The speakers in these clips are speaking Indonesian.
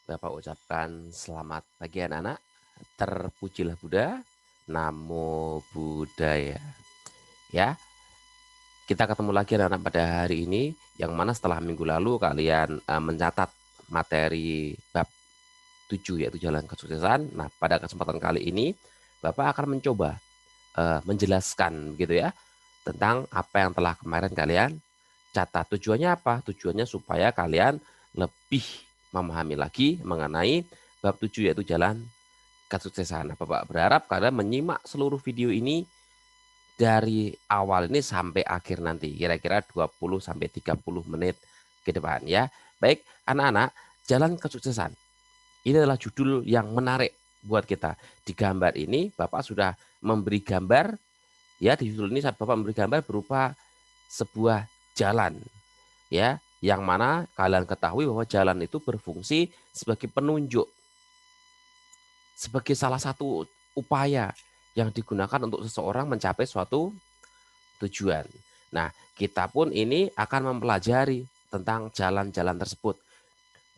Bapak ucapkan selamat pagi anak-anak. Terpujilah Buddha. Namo Buddhaya. Ya, kita ketemu lagi anak-anak pada hari ini, yang mana setelah minggu lalu kalian mencatat materi bab 7 yaitu jalan kesuksesan. Nah, pada kesempatan kali ini Bapak akan mencoba menjelaskan begitu ya tentang apa yang telah kemarin kalian catat. Tujuannya apa? Tujuannya supaya kalian lebih memahami lagi mengenai bab 7 yaitu jalan kesuksesan. Nah, Bapak berharap kalian menyimak seluruh video ini dari awal ini sampai akhir nanti, kira-kira 20 sampai 30 menit ke depan ya. Baik, anak-anak, jalan kesuksesan. Ini adalah judul yang menarik buat kita. Di gambar ini Bapak sudah memberi gambar ya, di judul ini Bapak memberi gambar berupa sebuah jalan ya, yang mana kalian ketahui bahwa jalan itu berfungsi sebagai penunjuk, sebagai salah satu upaya yang digunakan untuk seseorang mencapai suatu tujuan. Nah, kita pun ini akan mempelajari tentang jalan-jalan tersebut.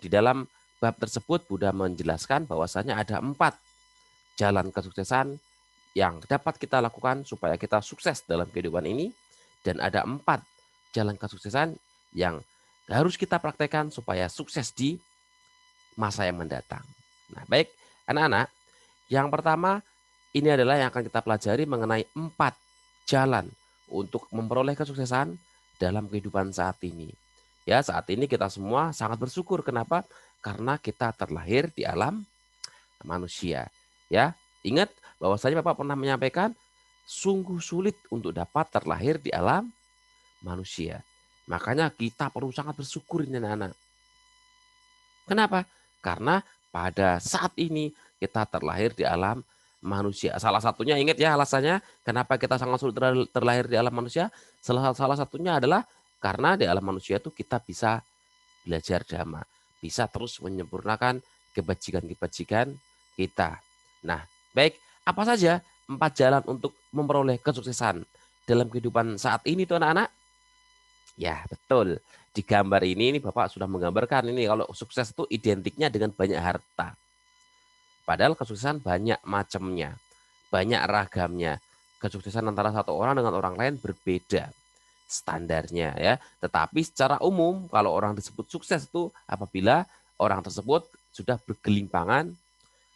Di dalam bab tersebut Buddha menjelaskan bahwasanya ada 4 jalan kesuksesan yang dapat kita lakukan supaya kita sukses dalam kehidupan ini, dan ada 4 jalan kesuksesan yang harus kita praktekkan supaya sukses di masa yang mendatang. Nah, baik anak-anak, yang pertama ini adalah yang akan kita pelajari mengenai 4 jalan untuk memperoleh kesuksesan dalam kehidupan saat ini. Ya, saat ini kita semua sangat bersyukur. Kenapa? Karena kita terlahir di alam manusia. Ya, ingat bahwasanya Bapak pernah menyampaikan sungguh sulit untuk dapat terlahir di alam manusia. Makanya kita perlu sangat bersyukur ini anak-anak. Kenapa? Karena pada saat ini kita terlahir di alam manusia. Salah satunya ingat ya alasannya kenapa kita sangat sulit terlahir di alam manusia. Salah salah satunya adalah karena di alam manusia itu kita bisa belajar dhamma, bisa terus menyempurnakan kebajikan-kebajikan kita. Nah, baik, apa saja 4 jalan untuk memperoleh kesuksesan dalam kehidupan saat ini tuh anak-anak? Ya, betul. Di gambar ini Bapak sudah menggambarkan ini kalau sukses itu identiknya dengan banyak harta. Padahal kesuksesan banyak macamnya, banyak ragamnya. Kesuksesan antara satu orang dengan orang lain berbeda standarnya ya. Tetapi secara umum kalau orang disebut sukses itu apabila orang tersebut sudah bergelimpangan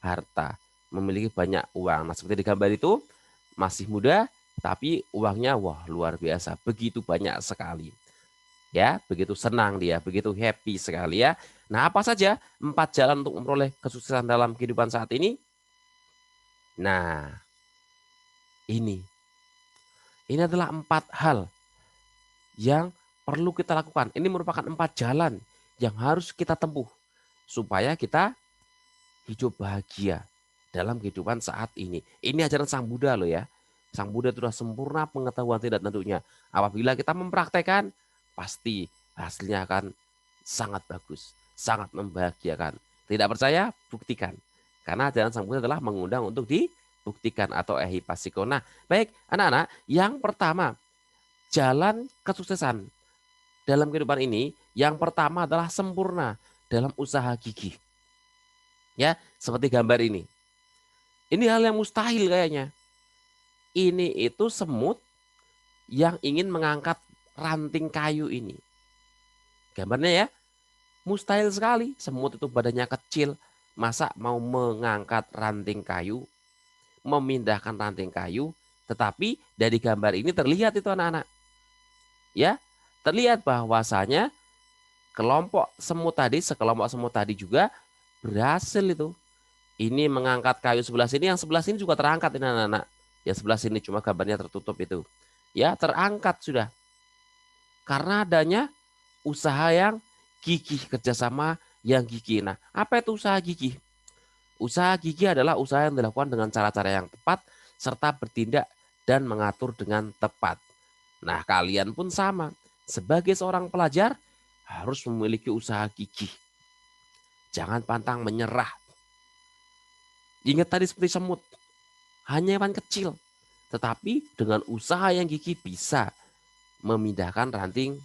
harta, memiliki banyak uang. Nah, seperti di gambar itu masih muda tapi uangnya wah luar biasa, begitu banyak sekali. Ya, begitu senang dia, begitu happy sekali ya. Nah, apa saja 4 jalan untuk memperoleh kesuksesan dalam kehidupan saat ini? Nah, ini. Ini adalah 4 hal yang perlu kita lakukan. Ini merupakan 4 jalan yang harus kita tempuh supaya kita hidup bahagia dalam kehidupan saat ini. Ini ajaran Sang Buddha loh ya. Sang Buddha itu sudah sempurna pengetahuan tidak tentunya. Apabila kita mempraktekkan, pasti hasilnya akan sangat bagus, sangat membahagiakan. Tidak percaya? Buktikan. Karena ajaran Sang Buddha adalah mengundang untuk dibuktikan atau ehipassiko. Nah, baik anak-anak, yang pertama, jalan kesuksesan dalam kehidupan ini, yang pertama adalah sempurna dalam usaha gigih. Ya, seperti gambar ini. Ini hal yang mustahil kayaknya. Ini itu semut yang ingin mengangkat ranting kayu ini. Gambarnya ya, mustahil sekali. Semut itu badannya kecil, masa mau mengangkat ranting kayu, memindahkan ranting kayu, tetapi dari gambar ini terlihat itu anak-anak. Ya, terlihat bahwasanya sekelompok semut tadi juga berhasil itu. Ini mengangkat kayu sebelah sini, yang sebelah sini juga terangkat ini anak-anak. Yang sebelah sini cuma gambarnya tertutup itu. Ya, terangkat sudah. Karena adanya usaha yang gigih, kerjasama yang gigih. Nah, apa itu usaha gigih? Usaha gigih adalah usaha yang dilakukan dengan cara-cara yang tepat, serta bertindak dan mengatur dengan tepat. Nah, kalian pun sama. Sebagai seorang pelajar, harus memiliki usaha gigih. Jangan pantang menyerah. Ingat tadi seperti semut, hanya hewan kecil. Tetapi dengan usaha yang gigih bisa memindahkan ranting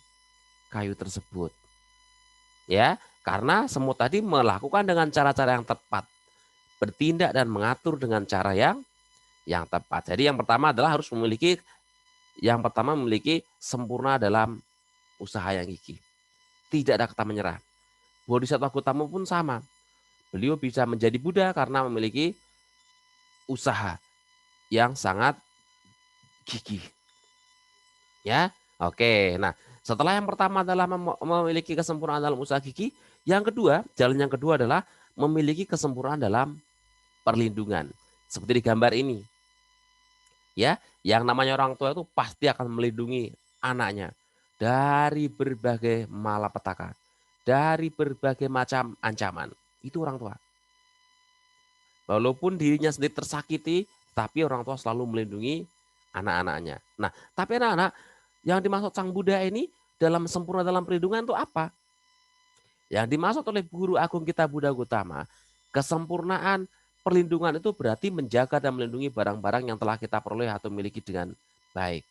kayu tersebut. Ya, Karena semut tadi melakukan dengan cara-cara yang tepat, bertindak dan mengatur dengan cara yang tepat. Jadi yang pertama memiliki sempurna dalam usaha yang gigih. Tidak ada kata menyerah. Bodhisattva Gautama pun sama. Beliau bisa menjadi Buddha karena memiliki usaha yang sangat gigih. Ya, oke. Nah, setelah yang pertama adalah memiliki kesempurnaan dalam usaha gigih, jalan yang kedua adalah memiliki kesempurnaan dalam perlindungan. Seperti di gambar ini, ya, yang namanya orang tua itu pasti akan melindungi anaknya dari berbagai malapetaka, dari berbagai macam ancaman. Itu orang tua. Walaupun dirinya sendiri tersakiti, tapi orang tua selalu melindungi anak-anaknya. Nah, tapi anak-anak yang dimaksud Sang Buddha ini dalam sempurna dalam perlindungan itu apa? Yang dimaksud oleh guru agung kita Buddha Gautama, kesempurnaan perlindungan itu berarti menjaga dan melindungi barang-barang yang telah kita peroleh atau miliki dengan baik.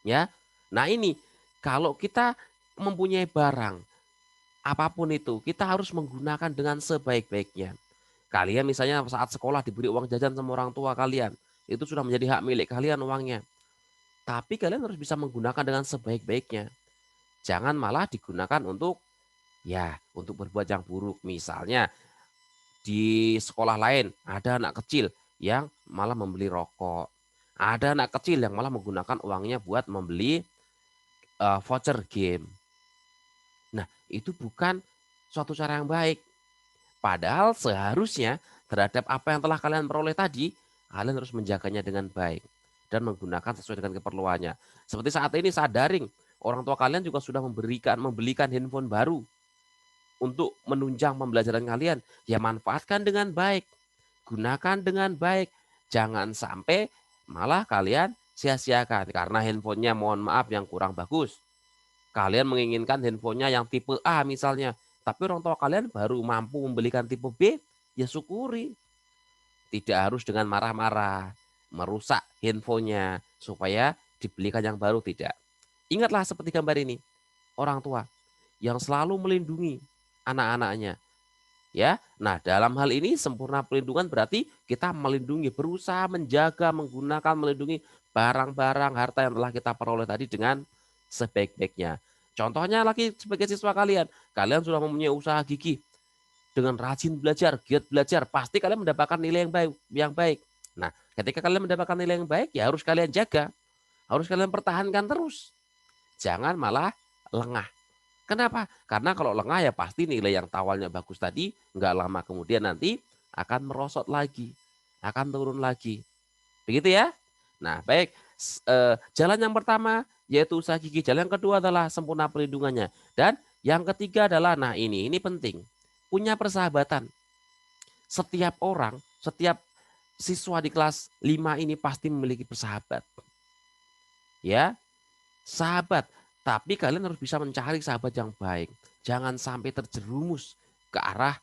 Ya, nah ini kalau kita mempunyai barang apapun itu, kita harus menggunakan dengan sebaik-baiknya. Kalian misalnya saat sekolah diberi uang jajan sama orang tua kalian, itu sudah menjadi hak milik kalian uangnya. Tapi kalian harus bisa menggunakan dengan sebaik-baiknya. Jangan malah digunakan untuk berbuat yang buruk. Misalnya di sekolah lain ada anak kecil yang malah membeli rokok. Ada anak kecil yang malah menggunakan uangnya buat membeli voucher game. Nah, itu bukan suatu cara yang baik. Padahal seharusnya terhadap apa yang telah kalian peroleh tadi, kalian harus menjaganya dengan baik dan menggunakan sesuai dengan keperluannya. Seperti saat ini saat daring, orang tua kalian juga sudah membelikan handphone baru untuk menunjang pembelajaran kalian. Ya manfaatkan dengan baik, gunakan dengan baik. Jangan sampai malah kalian sia-siakan karena handphonenya mohon maaf yang kurang bagus. Kalian menginginkan handphonenya yang tipe A misalnya, tapi orang tua kalian baru mampu membelikan tipe B, ya syukuri. Tidak harus dengan marah-marah, merusak handphonenya supaya dibelikan yang baru, tidak. Ingatlah seperti gambar ini, orang tua yang selalu melindungi anak-anaknya. Ya, nah dalam hal ini sempurna pelindungan berarti kita melindungi, berusaha menjaga, menggunakan, melindungi barang-barang harta yang telah kita peroleh tadi dengan sebaik-baiknya. Contohnya lagi sebagai siswa kalian, kalian sudah mempunyai usaha gigih dengan rajin belajar, giat belajar, pasti kalian mendapatkan nilai yang baik. Nah, ketika kalian mendapatkan nilai yang baik, ya harus kalian jaga, harus kalian pertahankan terus. Jangan malah lengah. Kenapa? Karena kalau lengah ya pasti nilai yang awalnya bagus tadi nggak lama kemudian nanti akan merosot lagi, akan turun lagi. Begitu ya? Nah, baik. Jalan yang pertama yaitu usaha gigih, jalan yang kedua adalah sempurna perlindungannya. Dan yang ketiga adalah, nah ini penting, punya persahabatan. Setiap orang, setiap siswa di kelas 5 ini pasti memiliki persahabat. Ya, sahabat. Tapi kalian harus bisa mencari sahabat yang baik. Jangan sampai terjerumus ke arah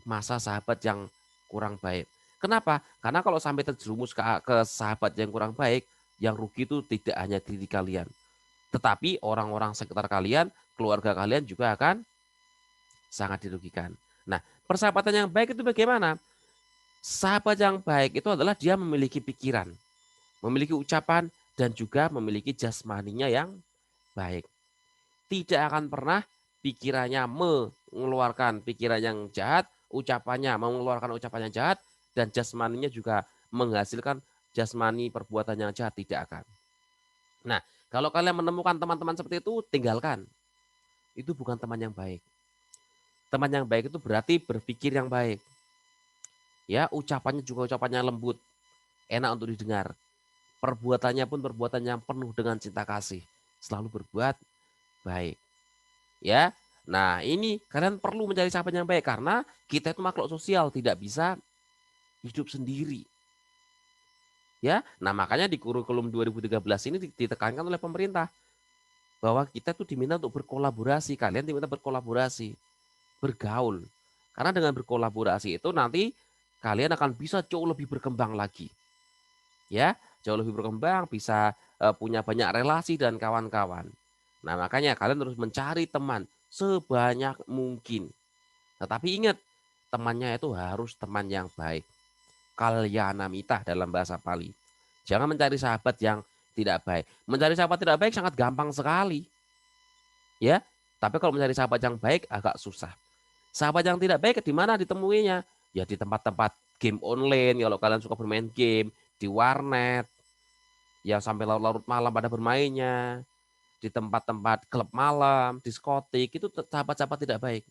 masa sahabat yang kurang baik. Kenapa? Karena kalau sampai terjerumus ke sahabat yang kurang baik, yang rugi itu tidak hanya diri kalian, tetapi orang-orang sekitar kalian, keluarga kalian juga akan sangat dirugikan. Nah, persahabatan yang baik itu bagaimana? Sahabat yang baik itu adalah dia memiliki pikiran, memiliki ucapan, dan juga memiliki jasmaninya yang baik. Tidak akan pernah pikirannya mengeluarkan pikiran yang jahat, ucapannya mengeluarkan ucapan yang jahat, dan jasmaninya juga menghasilkan jasmani perbuatan yang jahat, tidak akan. Nah, kalau kalian menemukan teman-teman seperti itu, tinggalkan. Itu bukan teman yang baik. Teman yang baik itu berarti berpikir yang baik. Ya, ucapannya juga ucapannya lembut, enak untuk didengar. Perbuatannya pun perbuatan yang penuh dengan cinta kasih. Selalu berbuat baik. Ya. Nah, ini kalian perlu mencari sahabat yang baik karena kita itu makhluk sosial, tidak bisa hidup sendiri. Ya. Nah, makanya di kurikulum 2013 ini ditekankan oleh pemerintah bahwa kita tuh diminta untuk berkolaborasi, kalian diminta berkolaborasi, bergaul. Karena dengan berkolaborasi itu nanti kalian akan bisa jauh lebih berkembang lagi. Ya, jauh lebih berkembang, bisa punya banyak relasi dan kawan-kawan. Nah, makanya kalian harus mencari teman sebanyak mungkin. Tetapi ingat, temannya itu harus teman yang baik. Kalyanamita dalam bahasa Pali. Jangan mencari sahabat yang tidak baik. Mencari sahabat tidak baik sangat gampang sekali, ya. Tapi kalau mencari sahabat yang baik agak susah. Sahabat yang tidak baik di mana ditemuinya? Ya di tempat-tempat game online, kalau kalian suka bermain game, di warnet, ya sampai larut-larut malam pada bermainnya, di tempat-tempat klub malam, diskotik, itu sahabat-sahabat tidak baik.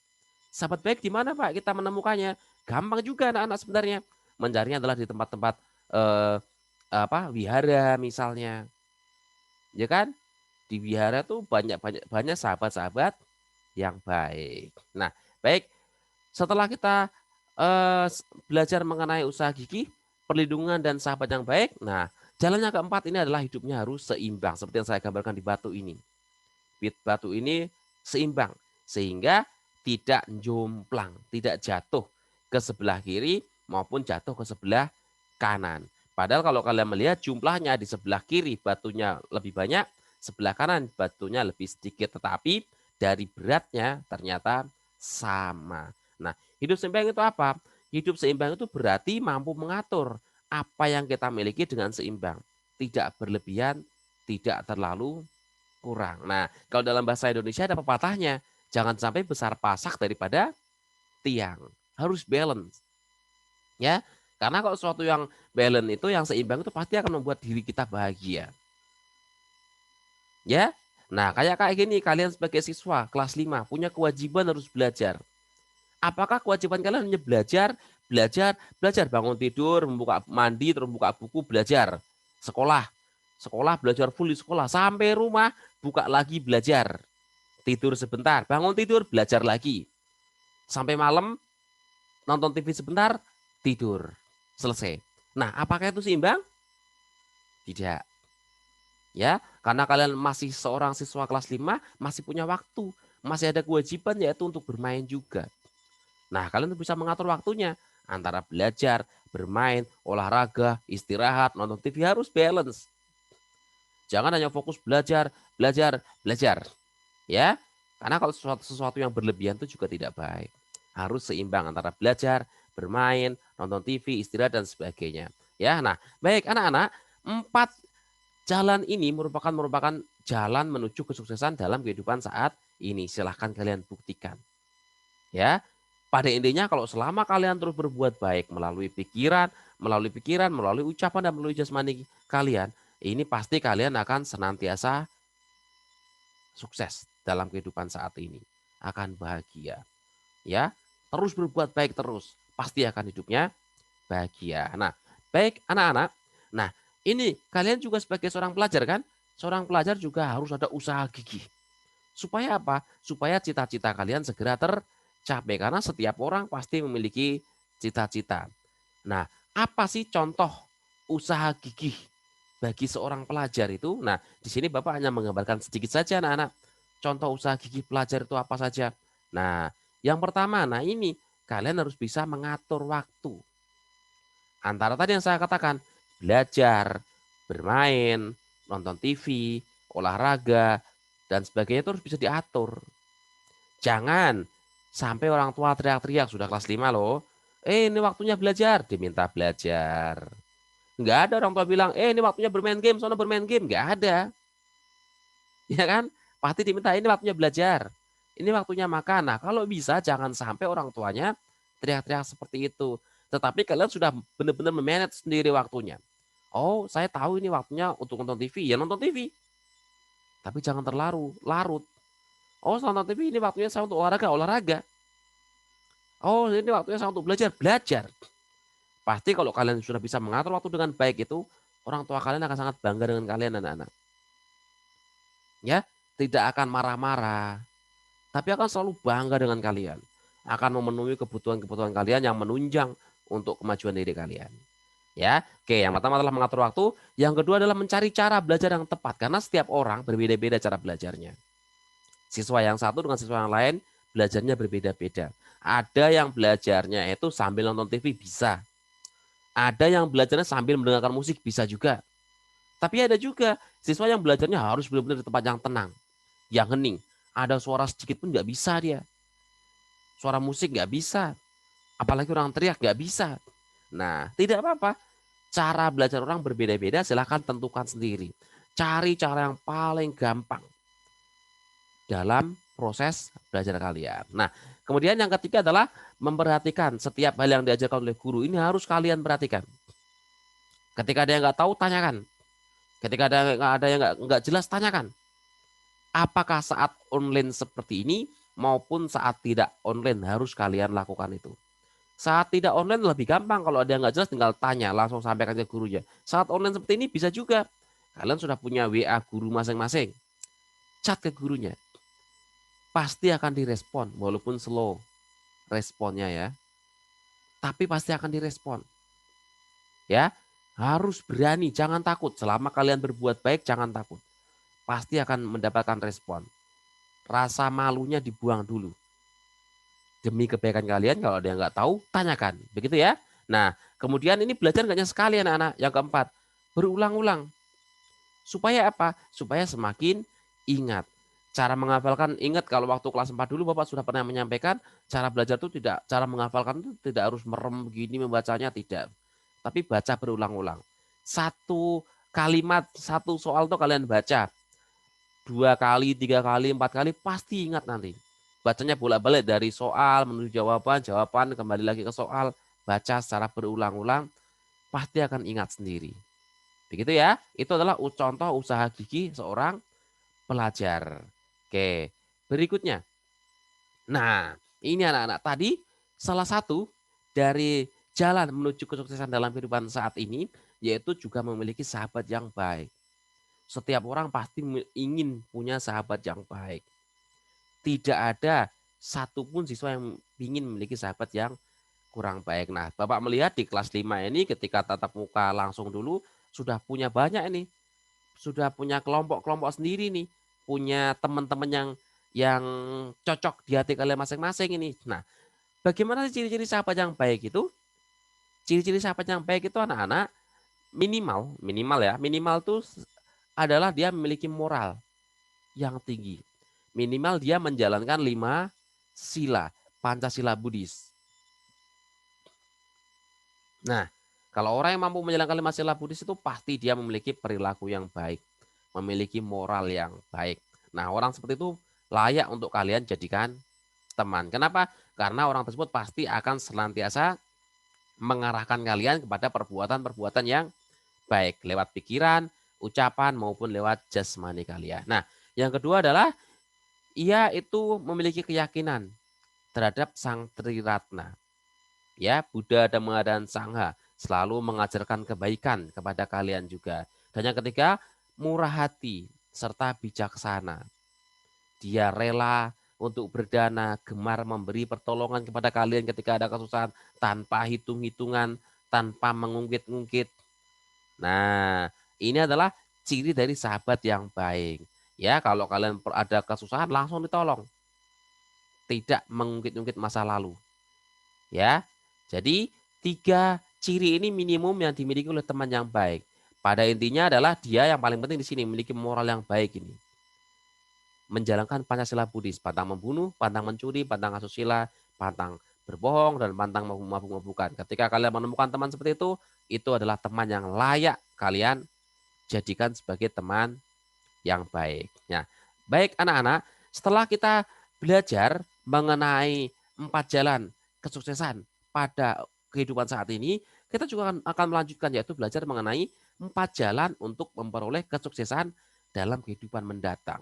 Sahabat baik di mana Pak kita menemukannya? Gampang juga anak-anak sebenarnya. Mencarinya adalah di tempat-tempat eh, wihara misalnya. Ya kan? Di wihara tuh banyak banyak banyak sahabat-sahabat yang baik. Nah, baik, setelah kita belajar mengenai usaha gigi, perlindungan dan sahabat yang baik. Nah, jalan yang keempat ini adalah hidupnya harus seimbang seperti yang saya gambarkan di batu ini. Batu ini seimbang sehingga tidak jomplang, tidak jatuh ke sebelah kiri maupun jatuh ke sebelah kanan. Padahal kalau kalian melihat jumlahnya di sebelah kiri batunya lebih banyak, sebelah kanan batunya lebih sedikit, tetapi dari beratnya ternyata sama. Nah, hidup seimbang itu apa? Hidup seimbang itu berarti mampu mengatur apa yang kita miliki dengan seimbang. Tidak berlebihan, tidak terlalu kurang. Nah, kalau dalam bahasa Indonesia ada pepatahnya, jangan sampai besar pasak daripada tiang. Harus balance, ya. Karena kalau sesuatu yang balance itu, yang seimbang itu pasti akan membuat diri kita bahagia. Ya. Nah, kayak gini, kalian sebagai siswa kelas 5 punya kewajiban harus belajar. Apakah kewajiban kalian hanya belajar, belajar, belajar, bangun tidur, membuka mandi, terus buka buku, belajar, sekolah, sekolah, belajar full di sekolah, sampai rumah, buka lagi belajar, tidur sebentar, bangun tidur, belajar lagi, sampai malam, nonton TV sebentar, tidur, selesai. Nah, apakah itu seimbang? Tidak. Ya, karena kalian masih seorang siswa kelas 5, masih punya waktu, masih ada kewajiban yaitu untuk bermain juga. Nah, kalian bisa mengatur waktunya antara belajar, bermain, olahraga, istirahat, nonton TV, harus balance. Jangan hanya fokus belajar, belajar, belajar. Ya, karena kalau sesuatu yang berlebihan itu juga tidak baik. Harus seimbang antara belajar, bermain, nonton TV, istirahat, dan sebagainya. Ya, nah, baik anak-anak, 4 jalan ini merupakan jalan menuju kesuksesan dalam kehidupan saat ini. Silahkan kalian buktikan. Ya, pada intinya kalau selama kalian terus berbuat baik melalui pikiran, melalui ucapan dan melalui jasmani kalian, ini pasti kalian akan senantiasa sukses dalam kehidupan saat ini. Akan bahagia, ya. Terus berbuat baik terus, pasti akan hidupnya bahagia. Nah, baik anak-anak. Nah, ini kalian juga sebagai seorang pelajar kan? Seorang pelajar juga harus ada usaha gigih. Supaya apa? Supaya cita-cita kalian segera tercapai. Karena setiap orang pasti memiliki cita-cita. Nah, apa sih contoh usaha gigih bagi seorang pelajar itu? Nah, di sini Bapak hanya menggambarkan sedikit saja anak-anak. Contoh usaha gigih pelajar itu apa saja? Nah, yang pertama, nah ini kalian harus bisa mengatur waktu. Antara tadi yang saya katakan, belajar, bermain, nonton TV, olahraga, dan sebagainya itu harus bisa diatur. Jangan sampai orang tua teriak-teriak, sudah kelas 5 loh. Ini waktunya belajar, diminta belajar. Nggak ada orang tua bilang, ini waktunya bermain game, soalnya bermain game. Nggak ada. Ya kan? Pasti diminta ini waktunya belajar. Ini waktunya makan. Nah, kalau bisa jangan sampai orang tuanya teriak-teriak seperti itu. Tetapi kalian sudah benar-benar memanage sendiri waktunya. Oh, saya tahu ini waktunya untuk nonton TV. Ya nonton TV. Tapi jangan terlalu larut. Oh, setelah nonton TV ini waktunya saya untuk olahraga, olahraga. Oh, ini waktunya saya untuk belajar, belajar. Pasti kalau kalian sudah bisa mengatur waktu dengan baik itu, orang tua kalian akan sangat bangga dengan kalian anak-anak. Ya, tidak akan marah-marah, tapi akan selalu bangga dengan kalian. Akan memenuhi kebutuhan-kebutuhan kalian yang menunjang untuk kemajuan diri kalian. Ya, oke, yang pertama adalah mengatur waktu, yang kedua adalah mencari cara belajar yang tepat karena setiap orang berbeda-beda cara belajarnya. Siswa yang satu dengan siswa yang lain belajarnya berbeda-beda. Ada yang belajarnya itu sambil nonton TV bisa. Ada yang belajarnya sambil mendengarkan musik bisa juga. Tapi ada juga siswa yang belajarnya harus benar-benar di tempat yang tenang, yang hening. Ada suara sedikit pun nggak bisa dia. Suara musik nggak bisa. Apalagi orang teriak nggak bisa. Nah, tidak apa-apa. Cara belajar orang berbeda-beda, silahkan tentukan sendiri. Cari cara yang paling gampang dalam proses belajar kalian. Nah, kemudian yang ketiga adalah memperhatikan setiap hal yang diajarkan oleh guru. Ini harus kalian perhatikan. Ketika ada yang nggak tahu, tanyakan. Ketika ada yang nggak jelas, tanyakan. Apakah saat online seperti ini maupun saat tidak online harus kalian lakukan itu. Saat tidak online lebih gampang, kalau ada yang nggak jelas tinggal tanya, langsung sampaikan ke gurunya. Saat online seperti ini bisa juga. Kalian sudah punya WA guru masing-masing. Chat ke gurunya. Pasti akan direspon, walaupun slow responnya ya. Tapi pasti akan direspon. Ya, harus berani, jangan takut. Selama kalian berbuat baik, jangan takut. Pasti akan mendapatkan respon. Rasa malunya dibuang dulu. Demi kebaikan kalian, kalau ada yang nggak tahu, tanyakan. Begitu ya. Nah, kemudian ini belajar nggak hanya sekali anak-anak. Yang keempat, berulang-ulang. Supaya apa? Supaya semakin ingat. Cara menghafalkan, ingat kalau waktu kelas 4 dulu Bapak sudah pernah menyampaikan, cara belajar itu tidak, cara menghafalkan itu tidak harus merem begini membacanya, tidak. Tapi baca berulang-ulang. Satu kalimat, satu soal itu kalian baca. 2 kali, 3 kali, 4 kali, pasti ingat nanti. Bacanya bolak-balik dari soal menuju jawaban, jawaban kembali lagi ke soal, baca secara berulang-ulang, pasti akan ingat sendiri. Begitu ya. Itu adalah contoh usaha gigi seorang pelajar. Oke, berikutnya. Nah, ini anak-anak tadi salah satu dari jalan menuju kesuksesan dalam kehidupan saat ini, yaitu juga memiliki sahabat yang baik. Setiap orang pasti ingin punya sahabat yang baik. Tidak ada satupun siswa yang ingin memiliki sahabat yang kurang baik. Nah, Bapak melihat di kelas 5 ini ketika tatap muka langsung dulu sudah punya banyak ini, sudah punya kelompok-kelompok sendiri nih, punya teman-teman yang cocok di hati kalian masing-masing ini. Nah, bagaimana sih ciri-ciri sahabat yang baik itu? Ciri-ciri sahabat yang baik itu anak-anak minimal, minimal ya, minimal tuh adalah dia memiliki moral yang tinggi. Minimal dia menjalankan 5 sila, Pancasila Buddhis. Nah, kalau orang yang mampu menjalankan 5 sila Buddhis itu pasti dia memiliki perilaku yang baik, memiliki moral yang baik. Nah, orang seperti itu layak untuk kalian jadikan teman. Kenapa? Karena orang tersebut pasti akan senantiasa mengarahkan kalian kepada perbuatan-perbuatan yang baik lewat pikiran, ucapan maupun lewat jasmani kalian. Nah, yang kedua adalah ia itu memiliki keyakinan terhadap Sang Triratna. Ya, Buddha Dhamma dan Sangha selalu mengajarkan kebaikan kepada kalian juga. Dan yang ketiga, murah hati serta bijaksana. Dia rela untuk berdana, gemar memberi pertolongan kepada kalian ketika ada kesusahan tanpa hitung-hitungan, tanpa mengungkit-ungkit. Nah, ini adalah ciri dari sahabat yang baik. Ya, kalau kalian ada kesusahan langsung ditolong. Tidak mengungkit-ungkit masa lalu. Ya. Jadi 3 ciri ini minimum yang dimiliki oleh teman yang baik. Pada intinya adalah dia yang paling penting di sini memiliki moral yang baik ini. Menjalankan Pancasila Buddhis, pantang membunuh, pantang mencuri, pantang asusila, pantang berbohong, dan pantang mabuk-mabukan. Ketika kalian menemukan teman seperti itu adalah teman yang layak kalian jadikan sebagai teman yang baik. Nah, baik anak-anak, setelah kita belajar mengenai 4 jalan kesuksesan pada kehidupan saat ini, kita juga akan melanjutkan yaitu belajar mengenai 4 jalan untuk memperoleh kesuksesan dalam kehidupan mendatang.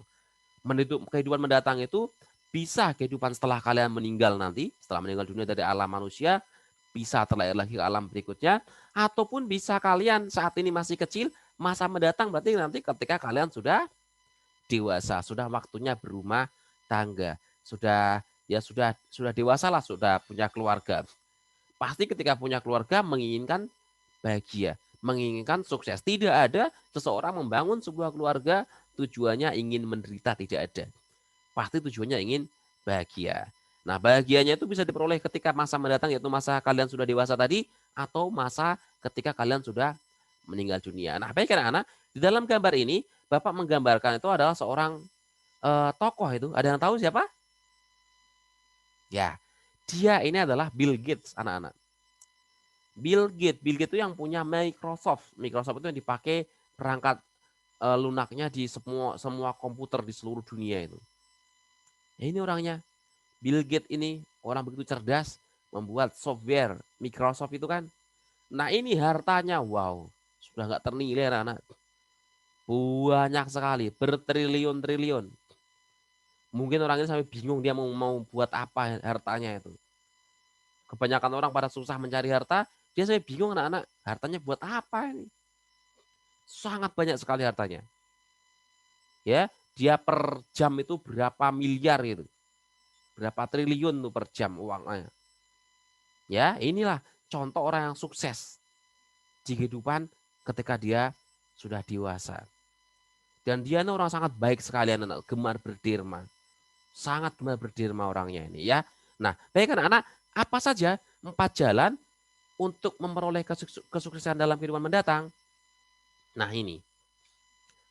Kehidupan mendatang itu bisa kehidupan setelah kalian meninggal nanti, setelah meninggal dunia dari alam manusia, bisa terlahir lagi ke alam berikutnya, ataupun bisa kalian saat ini masih kecil, masa mendatang berarti nanti ketika kalian sudah dewasa, sudah waktunya berumah tangga, sudah dewasa lah, sudah punya keluarga. Pasti ketika punya keluarga menginginkan bahagia, menginginkan sukses. Tidak ada seseorang membangun sebuah keluarga tujuannya ingin menderita, tidak ada. Pasti tujuannya ingin bahagia. Nah, bahagianya itu bisa diperoleh ketika masa mendatang yaitu masa kalian sudah dewasa tadi atau masa ketika kalian sudah meninggal dunia. Nah, baik anak-anak, di dalam gambar ini Bapak menggambarkan itu adalah seorang tokoh itu. Ada yang tahu siapa? Ya, dia ini adalah Bill Gates, anak-anak. Bill Gates itu yang punya Microsoft. Microsoft itu yang dipakai perangkat lunaknya di semua semua komputer di seluruh dunia itu. Ya ini orangnya. Bill Gates ini orang begitu cerdas membuat software Microsoft itu kan. Nah ini hartanya, wow, sudah nggak ternilai anak-anak. Banyak sekali, bertriliun-triliun. Mungkin orang ini sampai bingung dia mau buat apa hartanya itu. Kebanyakan orang pada susah mencari harta, dia sampai bingung anak-anak, hartanya buat apa ini? Sangat banyak sekali hartanya. Ya, dia per jam itu berapa miliar itu. Berapa triliun tuh per jam uangnya. Ya, inilah contoh orang yang sukses di kehidupan ketika dia sudah dewasa. Dan dia ini orang sangat baik sekali, anak-anak, gemar berderma. Sangat gemar berderma orangnya ini ya. Nah, baik anak-anak, apa saja 4 jalan untuk memperoleh kesuksesan dalam kehidupan mendatang? Nah, ini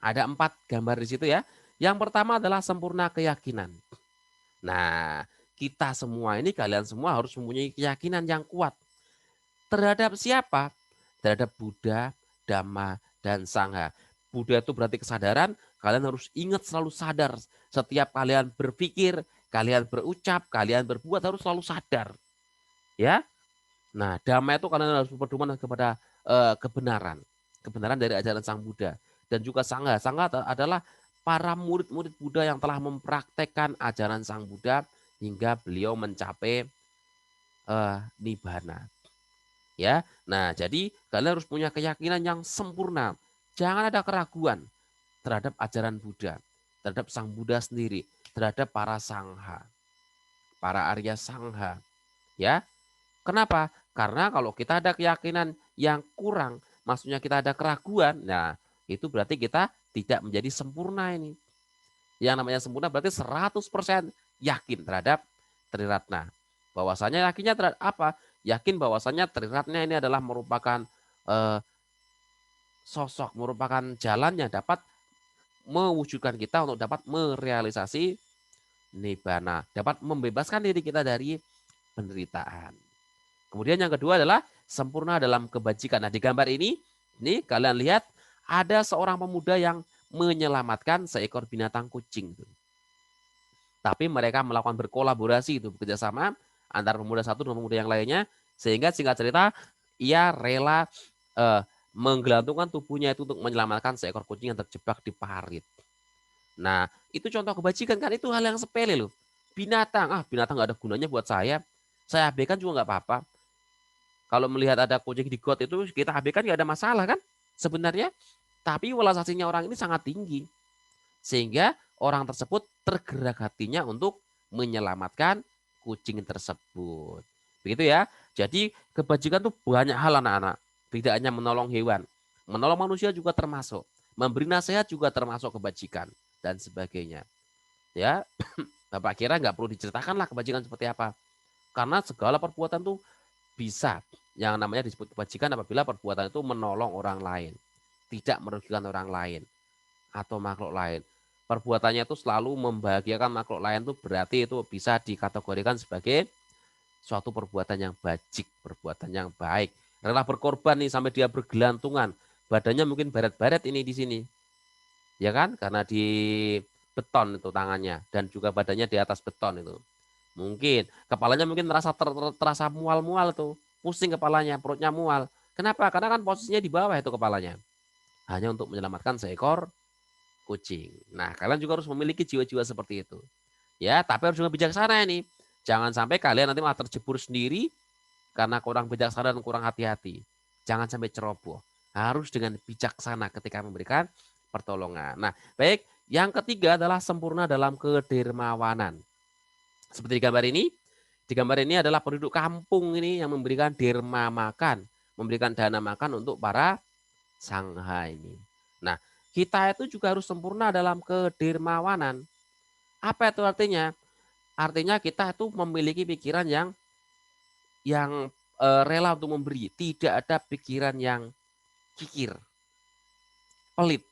ada 4 gambar di situ ya. Yang pertama adalah sempurna keyakinan. Nah, kita semua ini, kalian semua harus mempunyai keyakinan yang kuat. Terhadap siapa? Terhadap Buddha, Dhamma, dan Sangha. Buddha itu berarti kesadaran, kalian harus ingat, selalu sadar. Setiap kalian berpikir, kalian berucap, kalian berbuat harus selalu sadar. Ya. Nah, Dhamma itu kalian harus berpedoman kepada kebenaran. Kebenaran dari ajaran Sang Buddha. Dan juga Sangha. Sangha adalah para murid-murid Buddha yang telah mempraktekkan ajaran Sang Buddha hingga beliau mencapai Nibbana. Ya. Nah, jadi kalian harus punya keyakinan yang sempurna. Jangan ada keraguan terhadap ajaran Buddha, terhadap Sang Buddha sendiri, terhadap para sangha, para Arya Sangha. Ya. Kenapa? Karena kalau kita ada keyakinan yang kurang, maksudnya kita ada keraguan, nah itu berarti kita tidak menjadi sempurna ini. Yang namanya sempurna berarti 100% yakin terhadap Triratna. Bahwasanya yakinnya terhadap apa? Yakin bahwasanya Triratna ini adalah merupakan eh, sosok, merupakan jalan yang dapat mewujudkan kita untuk dapat merealisasi nibbana, dapat membebaskan diri kita dari penderitaan. Kemudian yang kedua adalah sempurna dalam kebajikan. Nah, di gambar ini kalian lihat ada seorang pemuda yang menyelamatkan seekor binatang kucing. Tapi mereka melakukan berkolaborasi itu, bekerjasama antara pemuda satu dengan pemuda yang lainnya, sehingga singkat cerita ia rela eh, menggelantungkan tubuhnya itu untuk menyelamatkan seekor kucing yang terjebak di parit. Nah, itu contoh kebajikan kan, itu hal yang sepele loh. Binatang nggak ada gunanya buat saya abaikan juga nggak apa-apa. Kalau melihat ada kucing di got itu kita abaikan nggak ada masalah kan sebenarnya. Tapi welas asihnya orang ini sangat tinggi. Sehingga orang tersebut tergerak hatinya untuk menyelamatkan kucing tersebut. Begitu ya. Jadi kebajikan tuh banyak hal anak-anak. Tidak hanya menolong hewan. Menolong manusia juga termasuk. Memberi nasihat juga termasuk kebajikan. Dan sebagainya. Ya, Bapak kira nggak perlu diceritakan lah kebajikan seperti apa. Karena segala perbuatan tuh bisa yang namanya disebut kebajikan apabila perbuatan itu menolong orang lain, tidak merugikan orang lain atau makhluk lain. Perbuatannya itu selalu membahagiakan makhluk lain tuh berarti itu bisa dikategorikan sebagai suatu perbuatan yang bajik, perbuatan yang baik. Rela berkorban nih sampai dia bergelantungan, badannya mungkin baret-baret ini di sini, ya kan? Karena di beton itu tangannya dan juga badannya di atas beton itu. Mungkin kepalanya mungkin terasa mual-mual tuh, pusing kepalanya, perutnya mual. Kenapa? Karena kan posisinya di bawah itu kepalanya. Hanya untuk menyelamatkan seekor kucing. Nah, kalian juga harus memiliki jiwa-jiwa seperti itu. Ya, tapi harus juga bijaksana ini. Jangan sampai kalian nanti malah terjebur sendiri karena kurang bijaksana dan kurang hati-hati. Jangan sampai ceroboh. Harus dengan bijaksana ketika memberikan pertolongan. Nah, baik. Yang ketiga adalah sempurna dalam kedermawanan. Seperti di gambar ini adalah penduduk kampung ini yang memberikan derma makan, memberikan dana makan untuk para sangha ini. Nah, kita itu juga harus sempurna dalam kedermawanan. Apa itu artinya? Artinya kita itu memiliki pikiran yang rela untuk memberi, tidak ada pikiran yang kikir, pelit,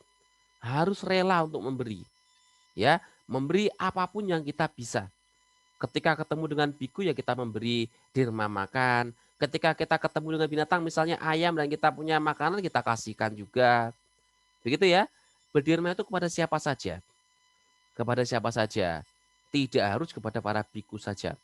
harus rela untuk memberi. Ya, memberi apapun yang kita bisa. Ketika ketemu dengan biku ya kita memberi dirma makan, ketika kita ketemu dengan binatang misalnya ayam dan kita punya makanan kita kasihkan juga. Begitu ya. Berdirma itu kepada siapa saja. Kepada siapa saja. Tidak harus kepada para biku saja.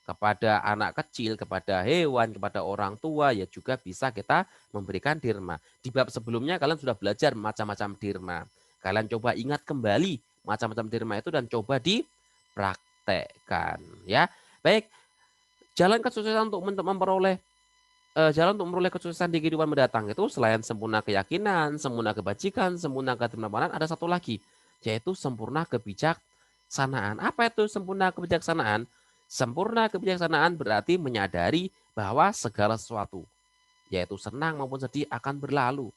Kepada anak kecil, kepada hewan, kepada orang tua ya juga bisa kita memberikan dirma. Di bab sebelumnya kalian sudah belajar macam-macam dirma. Kalian coba ingat kembali macam-macam dirma itu dan coba dipraktekkan ya. Baik, jalan kesuksesan untuk memperoleh jalan untuk memperoleh kesuksesan di kehidupan mendatang itu selain sempurna keyakinan, sempurna kebajikan, sempurna kedermawanan, ada satu lagi, yaitu sempurna kebijaksanaan. Apa itu sempurna kebijaksanaan? Sempurna kebijaksanaan berarti menyadari bahwa segala sesuatu, yaitu senang maupun sedih akan berlalu.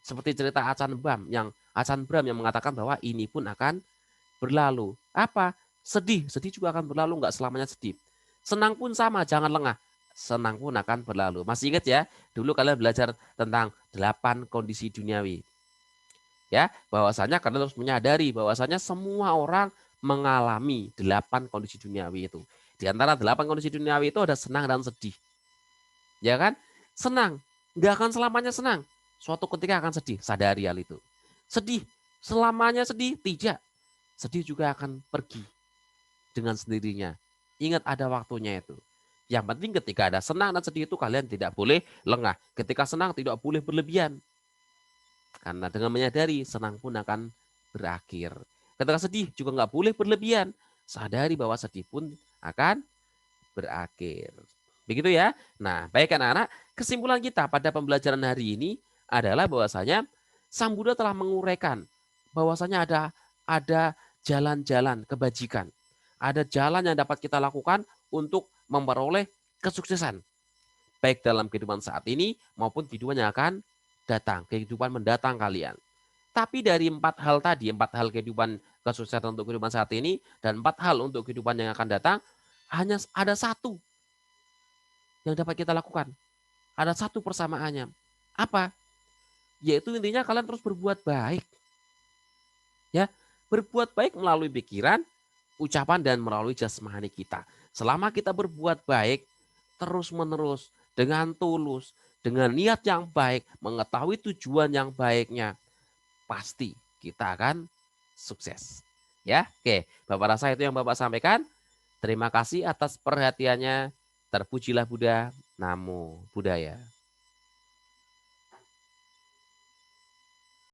Seperti cerita Acan Bram yang mengatakan bahwa ini pun akan berlalu. Apa? Sedih, sedih juga akan berlalu, nggak selamanya sedih. Senang pun sama, jangan lengah. Senang pun akan berlalu. Masih ingat ya, dulu kalian belajar tentang 8 kondisi duniawi. Ya, bahwasanya kalian harus menyadari bahwasanya semua orang mengalami 8 kondisi duniawi itu. Di antara 8 kondisi duniawi itu ada senang dan sedih. Ya kan? Senang, nggak akan selamanya senang. Suatu ketika akan sedih, sadari hal itu. Sedih, selamanya sedih? Tidak. Sedih juga akan pergi dengan sendirinya. Ingat ada waktunya itu. Yang penting ketika ada senang dan sedih itu kalian tidak boleh lengah. Ketika senang tidak boleh berlebihan. Karena dengan menyadari senang pun akan berakhir. Ketika sedih juga nggak boleh berlebihan. Sadari bahwa sedih pun akan berakhir. Begitu ya. Nah, baik anak-anak, kesimpulan kita pada pembelajaran hari ini adalah bahwasanya Sang Buddha telah menguraikan bahwasanya ada jalan-jalan kebajikan. Ada jalan yang dapat kita lakukan untuk memperoleh kesuksesan. Baik dalam kehidupan saat ini maupun kehidupan yang akan datang, kehidupan mendatang kalian. Tapi dari 4 hal tadi, 4 hal kehidupan kesuksesan untuk kehidupan saat ini dan 4 hal untuk kehidupan yang akan datang, hanya ada satu yang dapat kita lakukan. Ada satu persamaannya. Apa? Yaitu intinya kalian terus berbuat baik. Ya, berbuat baik melalui pikiran, ucapan dan melalui jasmani kita. Selama kita berbuat baik terus-menerus dengan tulus, dengan niat yang baik, mengetahui tujuan yang baiknya, pasti kita akan sukses. Ya, oke. Bapak rasa itu yang Bapak sampaikan. Terima kasih atas perhatiannya. Terpujilah Buddha. Namo Buddhaya.